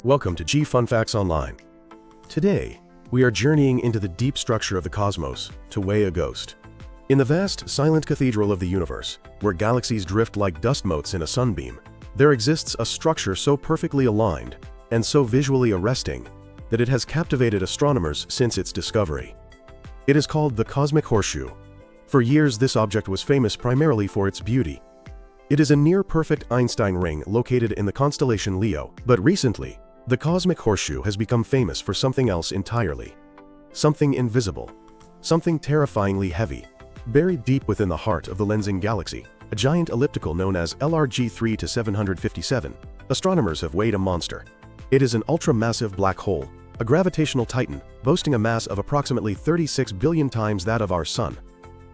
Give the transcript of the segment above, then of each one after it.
Welcome to G Fun Facts Online. Today, we are journeying into the deep structure of the cosmos to weigh a ghost. In the vast, silent cathedral of the universe, where galaxies drift like dust motes in a sunbeam, there exists a structure so perfectly aligned and so visually arresting that it has captivated astronomers since its discovery. It is called the Cosmic Horseshoe. For years, this object was famous primarily for its beauty. It is a near-perfect Einstein ring located in the constellation Leo, but recently, the Cosmic Horseshoe has become famous for something else entirely. Something invisible. Something terrifyingly heavy. Buried deep within the heart of the Lensing Galaxy, a giant elliptical known as LRG 3-757, astronomers have weighed a monster. It is an ultramassive black hole, a gravitational titan, boasting a mass of approximately 36 billion times that of our Sun.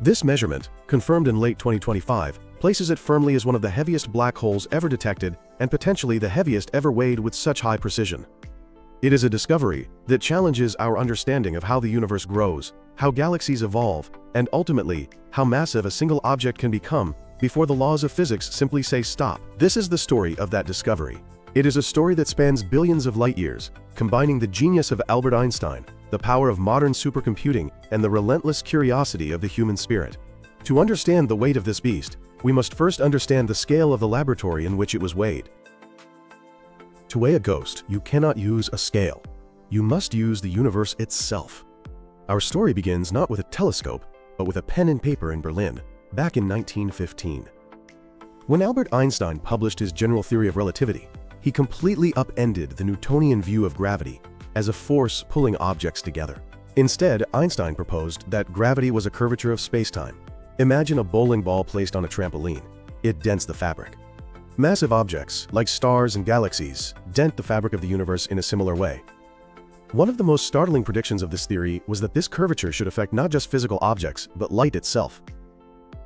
This measurement, confirmed in late 2025, places it firmly as one of the heaviest black holes ever detected and potentially the heaviest ever weighed with such high precision. It is a discovery that challenges our understanding of how the universe grows, how galaxies evolve, and ultimately, how massive a single object can become before the laws of physics simply say stop. This is the story of that discovery. It is a story that spans billions of light years, combining the genius of Albert Einstein, the power of modern supercomputing, and the relentless curiosity of the human spirit. To understand the weight of this beast, we must first understand the scale of the laboratory in which it was weighed. To weigh a ghost, you cannot use a scale. You must use the universe itself. Our story begins not with a telescope, but with a pen and paper in Berlin, back in 1915. When Albert Einstein published his General Theory of Relativity, he completely upended the Newtonian view of gravity as a force pulling objects together. Instead, Einstein proposed that gravity was a curvature of spacetime. Imagine a bowling ball placed on a trampoline. It dents the fabric. Massive objects, like stars and galaxies, dent the fabric of the universe in a similar way. One of the most startling predictions of this theory was that this curvature should affect not just physical objects, but light itself.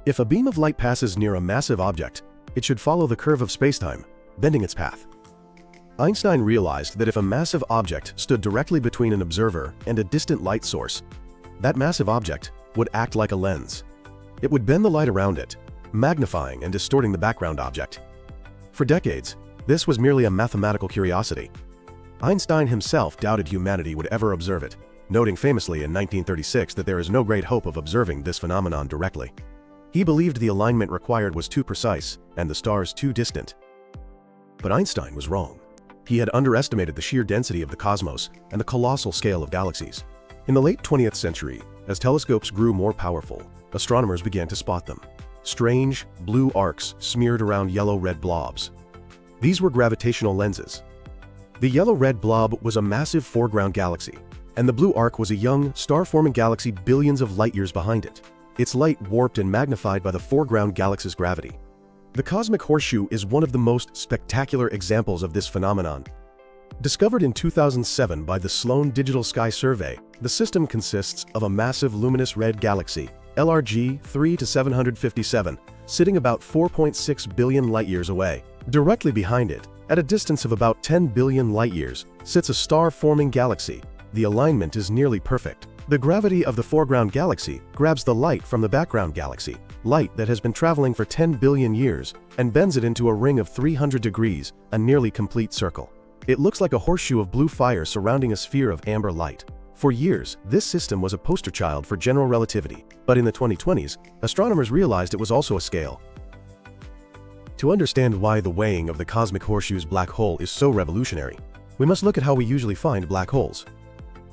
If a beam of light passes near a massive object, it should follow the curve of spacetime, bending its path. Einstein realized that if a massive object stood directly between an observer and a distant light source, that massive object would act like a lens. It would bend the light around it, magnifying and distorting the background object. For decades, this was merely a mathematical curiosity. Einstein himself doubted humanity would ever observe it, noting famously in 1936 that there is no great hope of observing this phenomenon directly. He believed the alignment required was too precise and the stars too distant. But Einstein was wrong. He had underestimated the sheer density of the cosmos and the colossal scale of galaxies. In the late 20th century, as telescopes grew more powerful, astronomers began to spot them. Strange, blue arcs smeared around yellow-red blobs. These were gravitational lenses. The yellow-red blob was a massive foreground galaxy, and the blue arc was a young, star-forming galaxy billions of light-years behind it, its light warped and magnified by the foreground galaxy's gravity. The Cosmic Horseshoe is one of the most spectacular examples of this phenomenon. Discovered in 2007 by the Sloan Digital Sky Survey, the system consists of a massive luminous red galaxy, LRG 3-757, sitting about 4.6 billion light-years away. Directly behind it, at a distance of about 10 billion light-years, sits a star-forming galaxy. The alignment is nearly perfect. The gravity of the foreground galaxy grabs the light from the background galaxy, light that has been traveling for 10 billion years, and bends it into a ring of 300 degrees, a nearly complete circle. It looks like a horseshoe of blue fire surrounding a sphere of amber light. For years, this system was a poster child for general relativity, but in the 2020s, astronomers realized it was also a scale. To understand why the weighing of the Cosmic Horseshoe's black hole is so revolutionary, we must look at how we usually find black holes.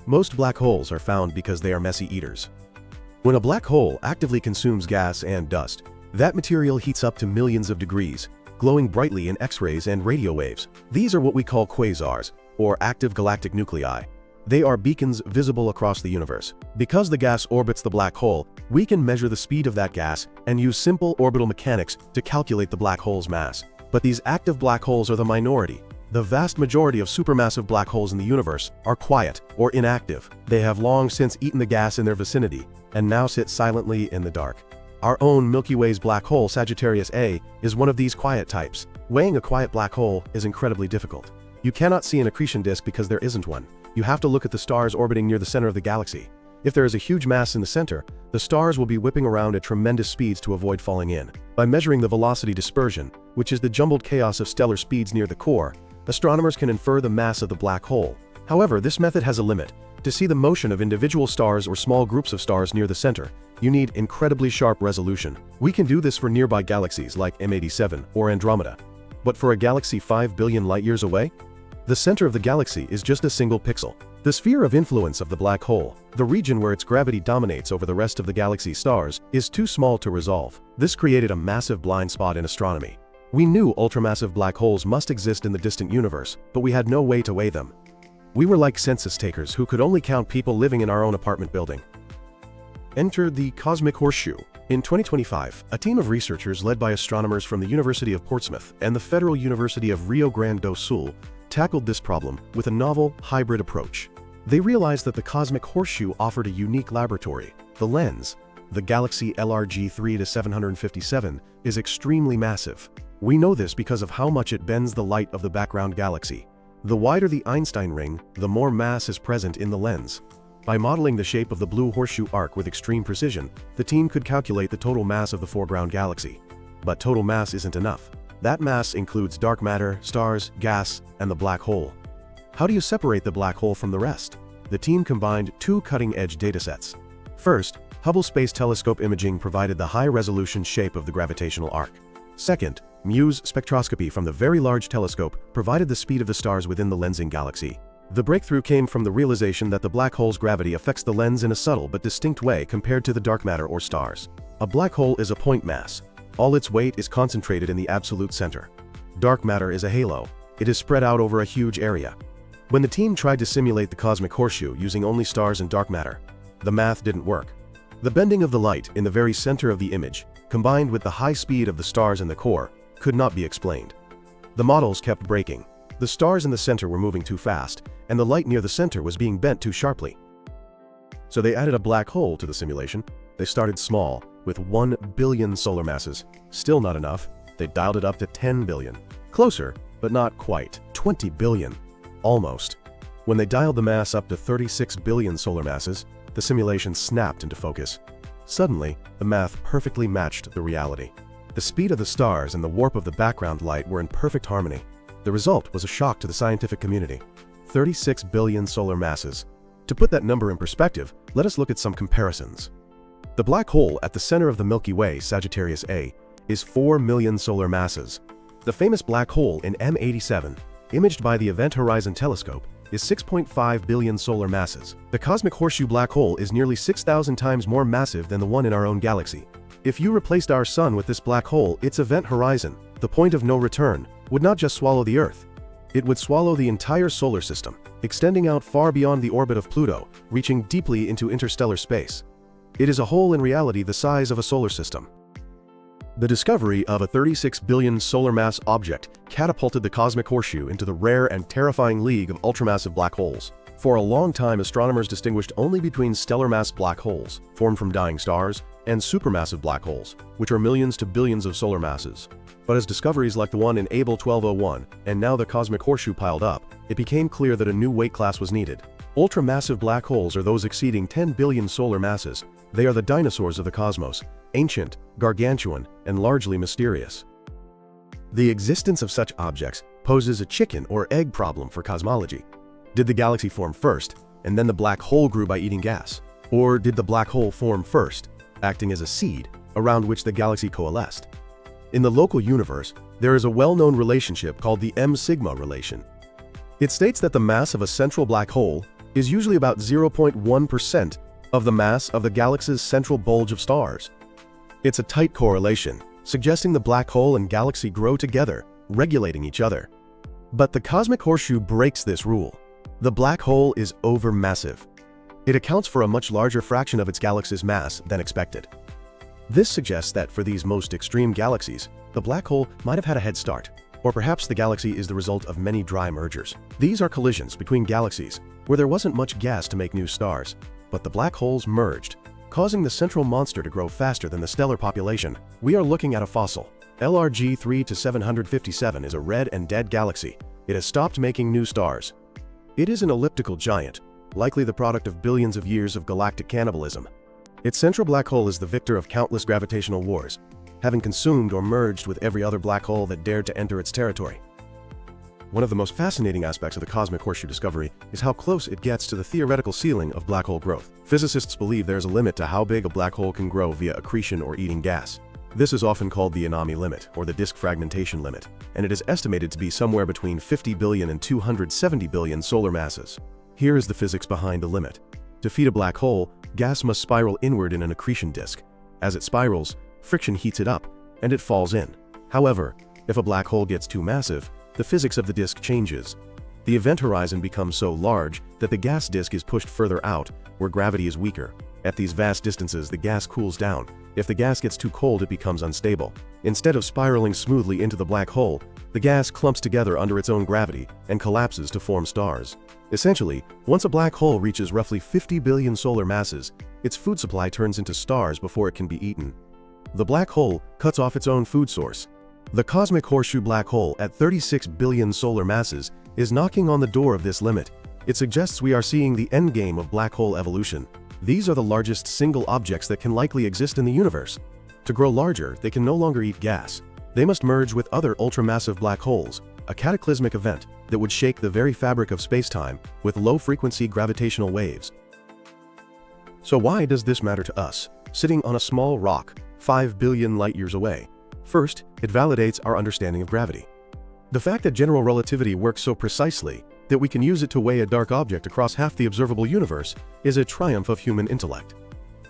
Most black holes are found because they are messy eaters. When a black hole actively consumes gas and dust, that material heats up to millions of degrees, glowing brightly in X-rays and radio waves. These are what we call quasars, or active galactic nuclei. They are beacons visible across the universe. Because the gas orbits the black hole, we can measure the speed of that gas and use simple orbital mechanics to calculate the black hole's mass. But these active black holes are the minority. The vast majority of supermassive black holes in the universe are quiet or inactive. They have long since eaten the gas in their vicinity and now sit silently in the dark. Our own Milky Way's black hole, Sagittarius A, is one of these quiet types. Weighing a quiet black hole is incredibly difficult. You cannot see an accretion disk because there isn't one. You have to look at the stars orbiting near the center of the galaxy. If there is a huge mass in the center, the stars will be whipping around at tremendous speeds to avoid falling in. By measuring the velocity dispersion, which is the jumbled chaos of stellar speeds near the core, astronomers can infer the mass of the black hole. However, this method has a limit. To see the motion of individual stars or small groups of stars near the center, you need incredibly sharp resolution. We can do this for nearby galaxies like M87 or Andromeda. But for a galaxy 5 billion light-years away? The center of the galaxy is just a single pixel. The sphere of influence of the black hole, the region where its gravity dominates over the rest of the galaxy's stars, is too small to resolve. This created a massive blind spot in astronomy. We knew ultramassive black holes must exist in the distant universe, but we had no way to weigh them. We were like census takers who could only count people living in our own apartment building. Enter the Cosmic Horseshoe. In 2025, a team of researchers led by astronomers from the University of Portsmouth and the Federal University of Rio Grande do Sul tackled this problem with a novel, hybrid approach. They realized that the Cosmic Horseshoe offered a unique laboratory. The lens, the galaxy LRG 3-757, is extremely massive. We know this because of how much it bends the light of the background galaxy. The wider the Einstein ring, the more mass is present in the lens. By modeling the shape of the blue horseshoe arc with extreme precision, the team could calculate the total mass of the foreground galaxy. But total mass isn't enough. That mass includes dark matter, stars, gas, and the black hole. How do you separate the black hole from the rest? The team combined two cutting-edge datasets. First, Hubble Space Telescope imaging provided the high-resolution shape of the gravitational arc. Second, Muse spectroscopy from the Very Large Telescope provided the speed of the stars within the lensing galaxy. The breakthrough came from the realization that the black hole's gravity affects the lens in a subtle but distinct way compared to the dark matter or stars. A black hole is a point mass. All its weight is concentrated in the absolute center. Dark matter is a halo. It is spread out over a huge area. When the team tried to simulate the Cosmic Horseshoe using only stars and dark matter, the math didn't work. The bending of the light in the very center of the image, combined with the high speed of the stars in the core, could not be explained. The models kept breaking. The stars in the center were moving too fast, and the light near the center was being bent too sharply. So they added a black hole to the simulation. They started small, with 1 billion solar masses. Still not enough. They dialed it up to 10 billion. Closer, but not quite. 20 billion. Almost. When they dialed the mass up to 36 billion solar masses, the simulation snapped into focus. Suddenly, the math perfectly matched the reality. The speed of the stars and the warp of the background light were in perfect harmony. The result was a shock to the scientific community. 36 billion solar masses. To put that number in perspective, let us look at some comparisons. The black hole at the center of the Milky Way, Sagittarius A, is 4 million solar masses. The famous black hole in M87, imaged by the Event Horizon Telescope, is 6.5 billion solar masses. The Cosmic Horseshoe black hole is nearly 6,000 times more massive than the one in our own galaxy. If you replaced our Sun with this black hole, its event horizon, the point of no return, would not just swallow the Earth. It would swallow the entire solar system, extending out far beyond the orbit of Pluto, reaching deeply into interstellar space. It is a hole in reality the size of a solar system. The discovery of a 36 billion solar mass object catapulted the Cosmic Horseshoe into the rare and terrifying league of ultramassive black holes. For a long time, astronomers distinguished only between stellar mass black holes, formed from dying stars, and supermassive black holes, which are millions to billions of solar masses. But as discoveries like the one in Abell 1201 and now the Cosmic Horseshoe piled up, it became clear that a new weight class was needed. Ultramassive black holes are those exceeding 10 billion solar masses. They are the dinosaurs of the cosmos, ancient, gargantuan, and largely mysterious. The existence of such objects poses a chicken or egg problem for cosmology. Did the galaxy form first, and then the black hole grew by eating gas? Or did the black hole form first, acting as a seed around which the galaxy coalesced? In the local universe, there is a well-known relationship called the M-sigma relation. It states that the mass of a central black hole is usually about 0.1% of the mass of the galaxy's central bulge of stars. It's a tight correlation, suggesting the black hole and galaxy grow together, regulating each other. But the Cosmic Horseshoe breaks this rule. The black hole is overmassive. It accounts for a much larger fraction of its galaxy's mass than expected. This suggests that for these most extreme galaxies, the black hole might have had a head start, or perhaps the galaxy is the result of many dry mergers. These are collisions between galaxies where there wasn't much gas to make new stars, but the black holes merged, causing the central monster to grow faster than the stellar population. We are looking at a fossil. LRG 3-757 is a red and dead galaxy. It has stopped making new stars. It is an elliptical giant, likely the product of billions of years of galactic cannibalism. Its central black hole is the victor of countless gravitational wars, having consumed or merged with every other black hole that dared to enter its territory. One of the most fascinating aspects of the Cosmic Horseshoe discovery is how close it gets to the theoretical ceiling of black hole growth. Physicists believe there is a limit to how big a black hole can grow via accretion or eating gas. This is often called the Anami limit, or the disk fragmentation limit, and it is estimated to be somewhere between 50 billion and 270 billion solar masses. Here is the physics behind the limit. To feed a black hole, gas must spiral inward in an accretion disk. As it spirals, friction heats it up, and it falls in. However, if a black hole gets too massive, the physics of the disk changes. The event horizon becomes so large that the gas disk is pushed further out, where gravity is weaker. At these vast distances, the gas cools down. If the gas gets too cold, it becomes unstable. Instead of spiraling smoothly into the black hole, the gas clumps together under its own gravity and collapses to form stars. Essentially, once a black hole reaches roughly 50 billion solar masses, its food supply turns into stars before it can be eaten. The black hole cuts off its own food source. The Cosmic Horseshoe black hole at 36 billion solar masses is knocking on the door of this limit. It suggests we are seeing the endgame of black hole evolution. These are the largest single objects that can likely exist in the universe. To grow larger, they can no longer eat gas. They must merge with other ultramassive black holes, a cataclysmic event that would shake the very fabric of space-time with low-frequency gravitational waves. So why does this matter to us, sitting on a small rock 5 billion light-years away? First, it validates our understanding of gravity. The fact that general relativity works so precisely that we can use it to weigh a dark object across half the observable universe is a triumph of human intellect.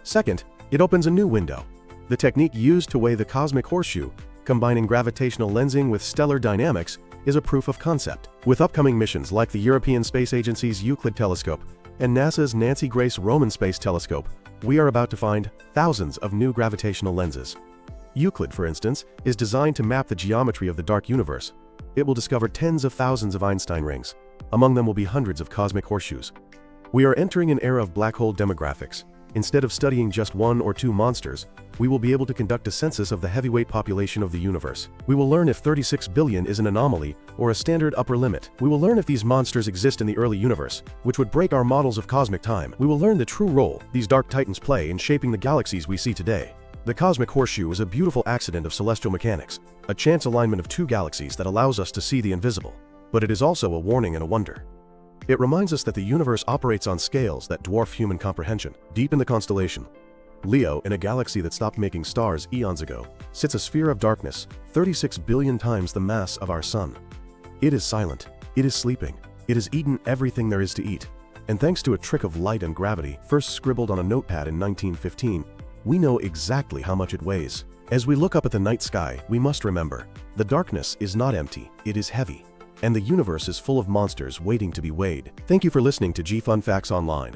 Second, it opens a new window. The technique used to weigh the Cosmic Horseshoe, combining gravitational lensing with stellar dynamics, is a proof of concept. With upcoming missions like the European Space Agency's Euclid telescope and NASA's Nancy Grace Roman Space Telescope, we are about to find thousands of new gravitational lenses. Euclid, for instance, is designed to map the geometry of the dark universe. It will discover tens of thousands of Einstein rings. Among them will be hundreds of cosmic horseshoes. We are entering an era of black hole demographics. Instead of studying just one or two monsters, we will be able to conduct a census of the heavyweight population of the universe. We will learn if 36 billion is an anomaly or a standard upper limit. We will learn if these monsters exist in the early universe, which would break our models of cosmic time. We will learn the true role these dark titans play in shaping the galaxies we see today. The Cosmic Horseshoe is a beautiful accident of celestial mechanics, a chance alignment of two galaxies that allows us to see the invisible. But it is also a warning and a wonder. It reminds us that the universe operates on scales that dwarf human comprehension. Deep in the constellation, Leo, in a galaxy that stopped making stars eons ago, sits a sphere of darkness 36 billion times the mass of our sun. It is silent. It is sleeping. It has eaten everything there is to eat. And thanks to a trick of light and gravity, first scribbled on a notepad in 1915, we know exactly how much it weighs. As we look up at the night sky, we must remember, the darkness is not empty, it is heavy. And the universe is full of monsters waiting to be weighed. Thank you for listening to G Fun Facts Online.